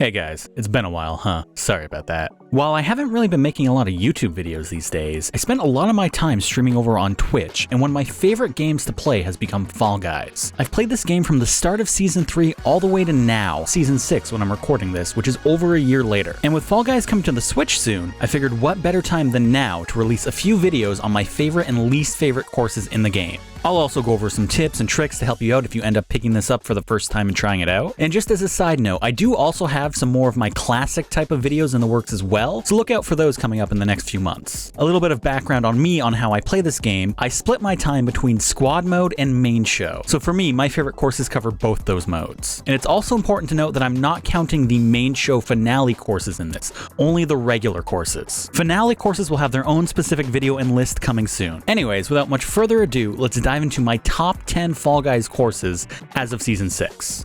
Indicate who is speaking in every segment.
Speaker 1: Hey guys, it's been a while, huh? Sorry about that. While I haven't really been making a lot of YouTube videos these days, I spent a lot of my time streaming over on Twitch, and one of my favorite games to play has become Fall Guys. I've played this game from the start of Season 3 all the way to now, Season 6 when I'm recording this, which is over a year later. And with Fall Guys coming to the Switch soon, I figured what better time than now to release a few videos on my favorite and least favorite courses in the game. I'll also go over some tips and tricks to help you out if you end up picking this up for the first time and trying it out. And just as a side note, I do also have some more of my classic type of videos in the works as well, so look out for those coming up in the next few months. A little bit of background on me on how I play this game. I split my time between squad mode and main show. So for me, my favorite courses cover both those modes. And it's also important to note that I'm not counting the main show finale courses in this, only the regular courses. Finale courses will have their own specific video and list coming soon. Anyways, without much further ado, let's dive into my top 10 Fall Guys courses as of Season 6.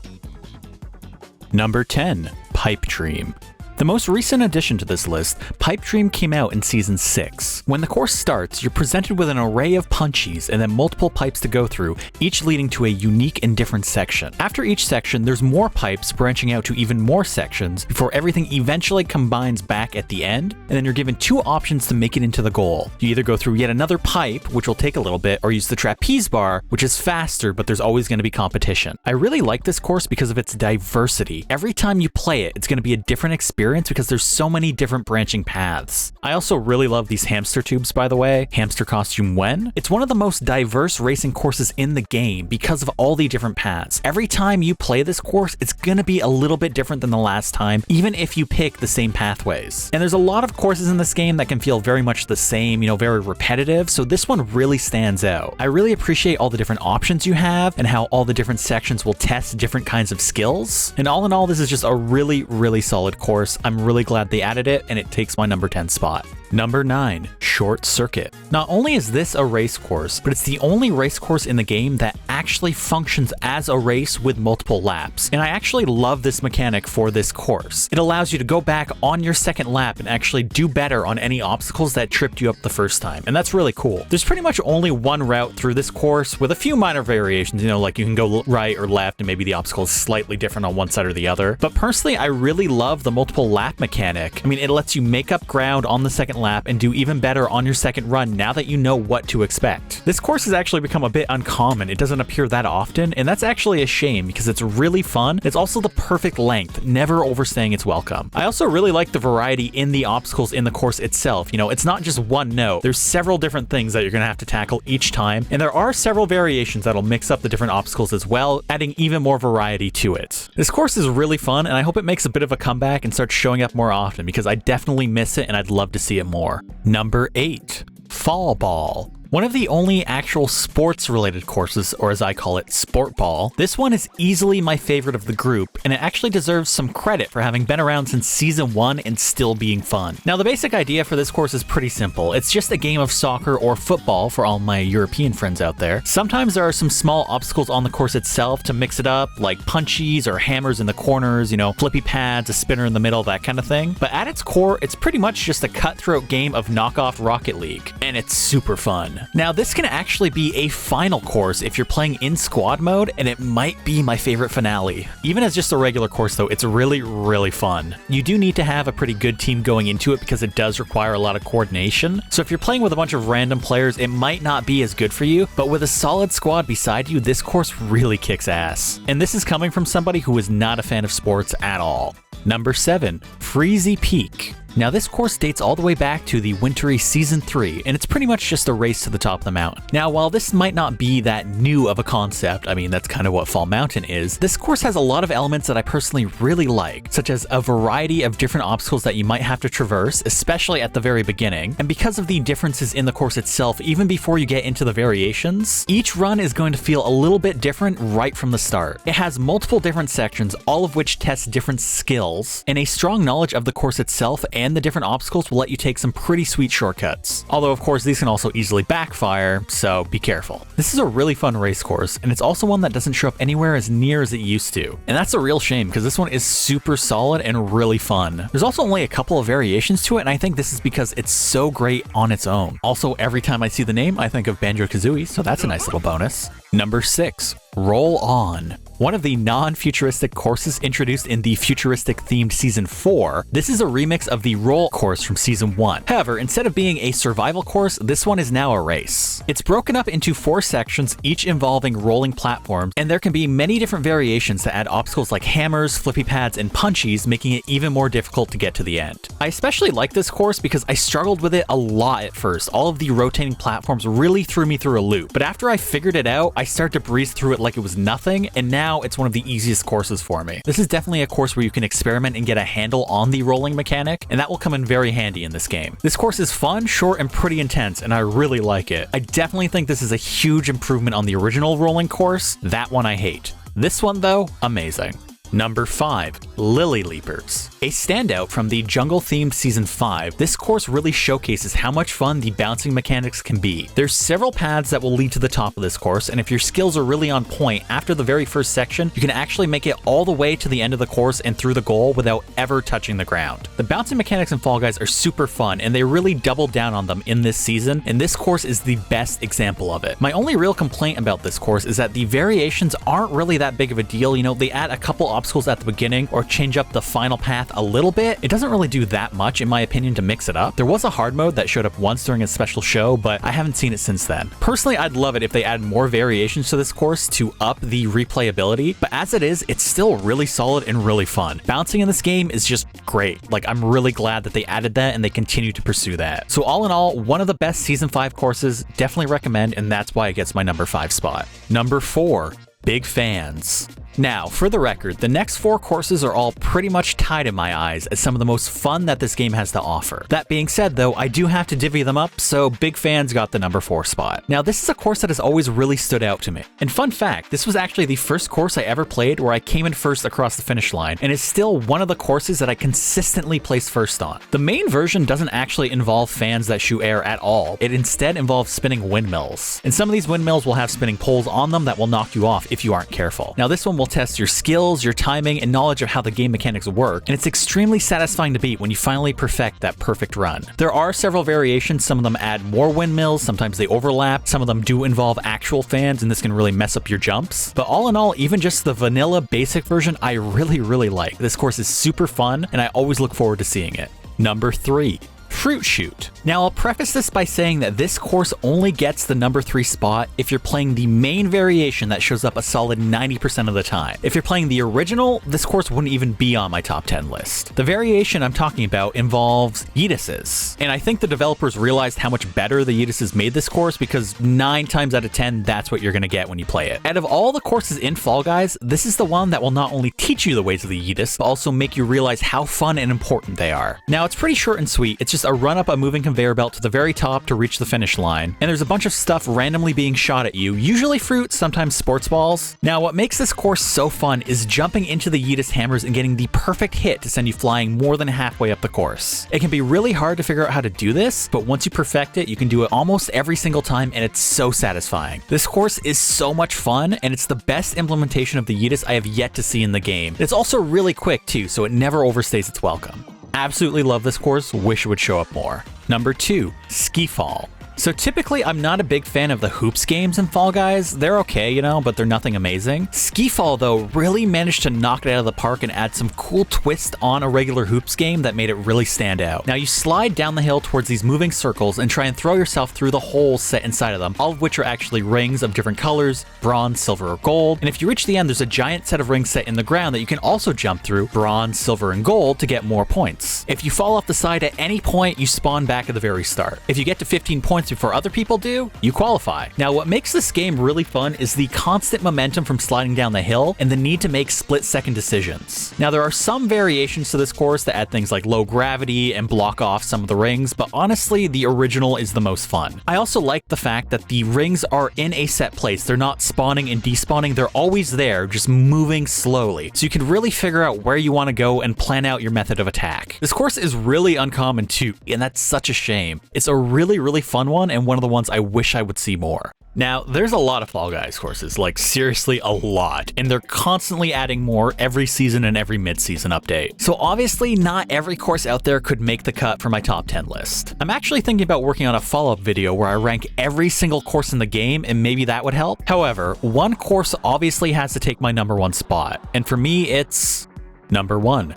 Speaker 1: Number 10, Pipe Dream. The most recent addition to this list, Pipe Dream, came out in Season 6. When the course starts, you're presented with an array of punchies and then multiple pipes to go through, each leading to a unique and different section. After each section, there's more pipes branching out to even more sections before everything eventually combines back at the end, and then you're given two options to make it into the goal. You either go through yet another pipe, which will take a little bit, or use the trapeze bar, which is faster, but there's always going to be competition. I really like this course because of its diversity. Every time you play it, it's going to be a different experience because there's so many different branching paths. I also really love these hamster tubes, by the way. Hamster costume when? It's one of the most diverse racing courses in the game because of all the different paths. Every time you play this course, it's gonna be a little bit different than the last time, even if you pick the same pathways. And there's a lot of courses in this game that can feel very much the same, very repetitive, so this one really stands out. I really appreciate all the different options you have and how all the different sections will test different kinds of skills. And all in all, this is just a really, really solid course. I'm really glad they added it, and it takes my number 10 spot. Number 9, Short Circuit. Not only is this a race course, but it's the only race course in the game that actually functions as a race with multiple laps. And I actually love this mechanic for this course. It allows you to go back on your second lap and actually do better on any obstacles that tripped you up the first time. And that's really cool. There's pretty much only one route through this course with a few minor variations, like you can go right or left and maybe the obstacle is slightly different on one side or the other. But personally, I really love the multiple lap mechanic. I mean, it lets you make up ground on the second lap and do even better on your second run now that you know what to expect. This course has actually become a bit uncommon. It doesn't appear that often, and that's actually a shame because it's really fun. It's also the perfect length, never overstaying its welcome. I also really like the variety in the obstacles in the course itself. It's not just one note. There's several different things that you're going to have to tackle each time, and there are several variations that'll mix up the different obstacles as well, adding even more variety to it. This course is really fun, and I hope it makes a bit of a comeback and starts showing up more often because I definitely miss it and I'd love to see it more. Number 8, Fall Ball. One of the only actual sports-related courses, or as I call it, Sport Ball. This one is easily my favorite of the group, and it actually deserves some credit for having been around since Season 1 and still being fun. Now, the basic idea for this course is pretty simple. It's just a game of soccer or football for all my European friends out there. Sometimes there are some small obstacles on the course itself to mix it up, like punchies or hammers in the corners, flippy pads, a spinner in the middle, that kind of thing. But at its core, it's pretty much just a cutthroat game of knockoff Rocket League, and it's super fun. Now, this can actually be a final course if you're playing in squad mode, and it might be my favorite finale. Even as just a regular course though, it's really, really fun. You do need to have a pretty good team going into it because it does require a lot of coordination. So if you're playing with a bunch of random players, it might not be as good for you, but with a solid squad beside you, this course really kicks ass. And this is coming from somebody who is not a fan of sports at all. Number 7, Freezy Peak. Now, this course dates all the way back to the wintry Season 3, and it's pretty much just a race to the top of the mountain. Now, while this might not be that new of a concept, I mean, that's kind of what Fall Mountain is, this course has a lot of elements that I personally really like, such as a variety of different obstacles that you might have to traverse, especially at the very beginning. And because of the differences in the course itself, even before you get into the variations, each run is going to feel a little bit different right from the start. It has multiple different sections, all of which test different skills, and a strong knowledge of the course itself and the different obstacles will let you take some pretty sweet shortcuts. Although, of course, these can also easily backfire, so be careful. This is a really fun race course, and it's also one that doesn't show up anywhere as near as it used to. And that's a real shame, because this one is super solid and really fun. There's also only a couple of variations to it, and I think this is because it's so great on its own. Also, every time I see the name, I think of Banjo-Kazooie, so that's a nice little bonus. Number 6, Roll On. one of the non-futuristic courses introduced in the futuristic-themed Season 4. This is a remix of the roll course from Season 1. However, instead of being a survival course, this one is now a race. It's broken up into 4 sections, each involving rolling platforms, and there can be many different variations to add obstacles like hammers, flippy pads, and punchies, making it even more difficult to get to the end. I especially like this course because I struggled with it a lot at first. All of the rotating platforms really threw me through a loop, but after I figured it out, I started to breeze through it like it was nothing, and now it's one of the easiest courses for me. This is definitely a course where you can experiment and get a handle on the rolling mechanic, and that will come in very handy in this game. This course is fun, short, and pretty intense, and I really like it. I definitely think this is a huge improvement on the original rolling course. That one I hate. This one though, amazing. Number 5, Lily Leapers. A standout from the jungle-themed Season 5, this course really showcases how much fun the bouncing mechanics can be. There's several paths that will lead to the top of this course, and if your skills are really on point, after the very first section, you can actually make it all the way to the end of the course and through the goal without ever touching the ground. The bouncing mechanics in Fall Guys are super fun, and they really doubled down on them in this season, and this course is the best example of it. My only real complaint about this course is that the variations aren't really that big of a deal. You know, they add a couple obstacles at the beginning or change up the final path a little bit. It doesn't really do that much, in my opinion, to mix it up. There was a hard mode that showed up once during a special show, but I haven't seen it since then. Personally, I'd love it if they add more variations to this course to up the replayability, but as it is, it's still really solid and really fun. Bouncing in this game is just great. Like, I'm really glad that they added that and they continue to pursue that. So all in all, one of the best Season 5 courses, definitely recommend, and that's why it gets my number 5 spot. Number 4, Big Fans. Now, for the record, the next 4 courses are all pretty much tied in my eyes as some of the most fun that this game has to offer. That being said though, I do have to divvy them up, so Big Fans got the number 4 spot. Now, this is a course that has always really stood out to me. And fun fact, this was actually the first course I ever played where I came in first across the finish line, and it's still one of the courses that I consistently place first on. The main version doesn't actually involve fans that shoot air at all. It instead involves spinning windmills. And some of these windmills will have spinning poles on them that will knock you off if you aren't careful. Now, this one will test your skills, your timing, and knowledge of how the game mechanics work, and it's extremely satisfying to beat when you finally perfect that perfect run. There are several variations. Some of them add more windmills, sometimes they overlap, some of them do involve actual fans, and this can really mess up your jumps. But all in all, even just the vanilla basic version, I really like. This course is super fun, and I always look forward to seeing it. Number 3, Fruit Shoot. Now, I'll preface this by saying that this course only gets the number 3 spot if you're playing the main variation that shows up a solid 90% of the time. If you're playing the original, this course wouldn't even be on my top 10 list. The variation I'm talking about involves Yeetuses, and I think the developers realized how much better the Yeetuses made this course because 9 times out of 10, that's what you're gonna get when you play it. Out of all the courses in Fall Guys, this is the one that will not only teach you the ways of the Yeetus, but also make you realize how fun and important they are. Now, it's pretty short and sweet. It's just a run up a moving conveyor belt to the very top to reach the finish line, and there's a bunch of stuff randomly being shot at you, usually fruit, sometimes sports balls. Now, what makes this course so fun is jumping into the Yeetus hammers and getting the perfect hit to send you flying more than halfway up the course. It can be really hard to figure out how to do this, but once you perfect it, you can do it almost every single time, and it's so satisfying. This course is so much fun, and it's the best implementation of the Yeetus I have yet to see in the game. It's also really quick too, so it never overstays its welcome. Absolutely love this course, wish it would show up more. Number 2, Ski Fall. So typically, I'm not a big fan of the hoops games in Fall Guys. They're okay, you know, but they're nothing amazing. Ski Fall, though, really managed to knock it out of the park and add some cool twist on a regular hoops game that made it really stand out. Now, you slide down the hill towards these moving circles and try and throw yourself through the holes set inside of them, all of which are actually rings of different colors, bronze, silver, or gold. And if you reach the end, there's a giant set of rings set in the ground that you can also jump through, bronze, silver, and gold, to get more points. If you fall off the side at any point, you spawn back at the very start. If you get to 15 points before other people do, you qualify. Now, what makes this game really fun is the constant momentum from sliding down the hill and the need to make split-second decisions. Now, there are some variations to this course that add things like low gravity and block off some of the rings, but honestly, the original is the most fun. I also like the fact that the rings are in a set place. They're not spawning and despawning. They're always there, just moving slowly. So you can really figure out where you want to go and plan out your method of attack. This course is really uncommon too, and that's such a shame. It's a really fun one and one of the ones I wish I would see more. Now, there's a lot of Fall Guys courses, like seriously a lot, and they're constantly adding more every season and every mid-season update. So obviously not every course out there could make the cut for my top 10 list. I'm actually thinking about working on a follow-up video where I rank every single course in the game, and maybe that would help. However, one course obviously has to take my number 1 spot, and for me it's number 1,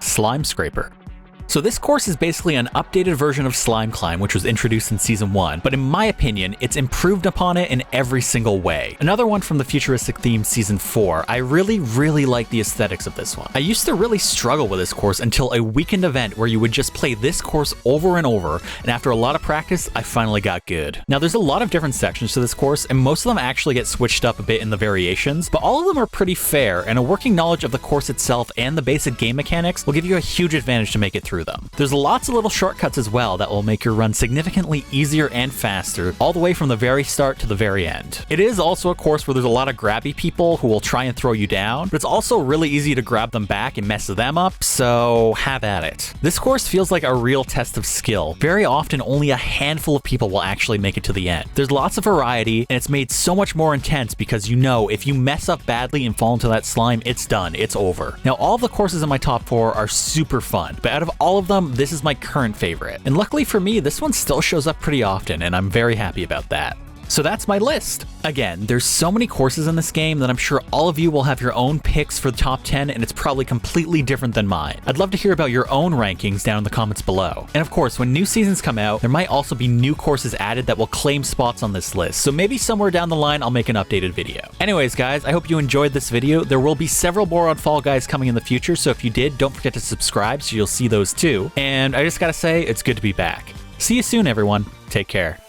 Speaker 1: Slime Scraper. So this course is basically an updated version of Slime Climb, which was introduced in Season 1, but in my opinion, it's improved upon it in every single way. Another one from the futuristic theme Season 4, I really like the aesthetics of this one. I used to really struggle with this course until a weekend event where you would just play this course over and over, and after a lot of practice, I finally got good. Now there's a lot of different sections to this course, and most of them actually get switched up a bit in the variations, but all of them are pretty fair, and a working knowledge of the course itself and the basic game mechanics will give you a huge advantage to make it through them. There's lots of little shortcuts as well that will make your run significantly easier and faster, all the way from the very start to the very end. It is also a course where there's a lot of grabby people who will try and throw you down, but it's also really easy to grab them back and mess them up, so have at it. This course feels like a real test of skill. Very often only a handful of people will actually make it to the end. There's lots of variety, and it's made so much more intense because you know if you mess up badly and fall into that slime, it's done, it's over. Now all of the courses in my top 4 are super fun, but out of all of them, this is my current favorite. And luckily for me, this one still shows up pretty often, and I'm very happy about that. So that's my list. Again, there's so many courses in this game that I'm sure all of you will have your own picks for the top 10, and it's probably completely different than mine. I'd love to hear about your own rankings down in the comments below. And of course, when new seasons come out, there might also be new courses added that will claim spots on this list, so maybe somewhere down the line I'll make an updated video. Anyways guys, I hope you enjoyed this video. There will be several more on Fall Guys coming in the future, so if you did, don't forget to subscribe so you'll see those too. And I just gotta say, it's good to be back. See you soon everyone, take care.